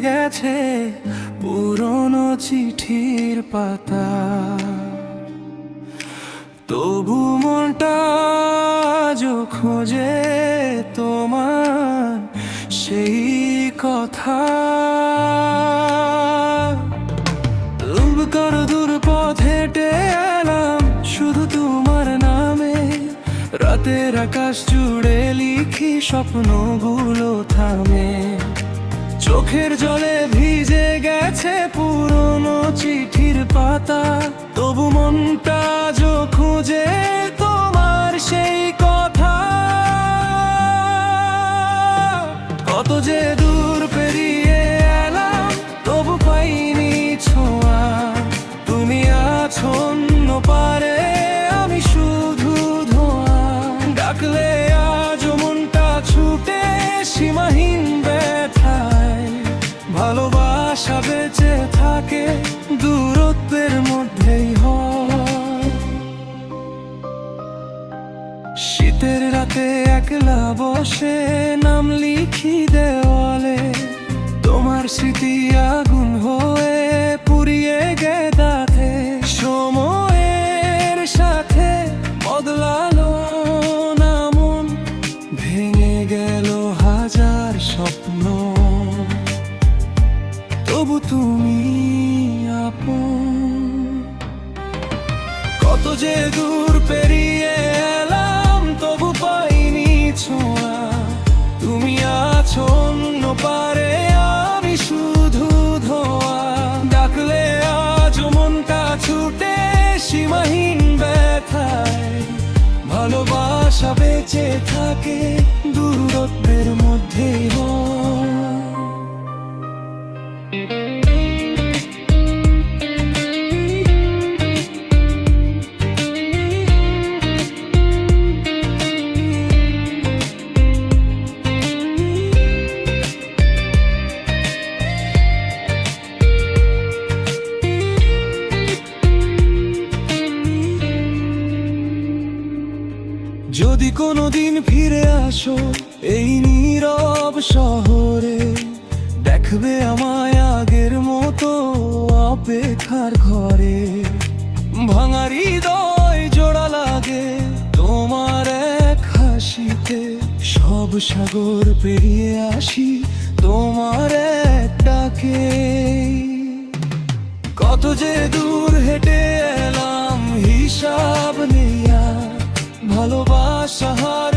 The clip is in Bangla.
গেছে পুরনো চিঠির পাতা, তবু মনটা আজও খোঁজে তোমার সেই কথা। কর দূর পথ হেঁটে এলাম শুধু তোমার নামে, রাতের আকাশ জুড়ে লিখি স্বপ্নগুলো থামে। চোখের জলে ভিজে গেছে পুরনো চিঠির পাতা, তবু মনটা আজও খুঁজে তোমার সেই কথা। কত যে দূর পেরিয়ে এলাম তবু পাইনি ছোঁয়া, তুমি আছো অন্য পারে আমি শুধু ধোঁয়া। ডাকলে আজও মনটা ছুটে সীমাহীন ব্যথায়, ভালোবাসা বেঁচে থাকে দূরত্বের মধ্যেই হয়। শীতের রাতে একলা বসে নাম লিখি দেওয়ালে, তোমার স্মৃতি আগুন হয়ে পুড়িয়ে গেদাতে। সময়ের সাথে বদলালো না মন, ভেঙে গেল হাজার স্বপ্ন, তবু তুমি আপন। কত যে দূর পেরিয়ে এলাম তবু পাইনি ছোঁয়া, তুমি আছো অন্য পারে আমি শুধু ধোঁয়া। ডাকলে আজও মনটা ছুটে সীমাহীন ব্যথায়, ভালোবাসা বেঁচে থাকে দূরত্বের মধ্যেই হয়। যদি কোনোদিন ফিরে আসো এই নীরব শহরে, দেখবে আমায় আগের মতো অপেক্ষার ঘরে। ভাঙা হৃদয় জোড়া লাগে তোমার এক হাসিতে, সব সাগর পেরিয়ে আসি তোমার এক ডাকে। কত যে দূর হেঁটে এলাম হিসাব নেই আর, ভালোবাসা হার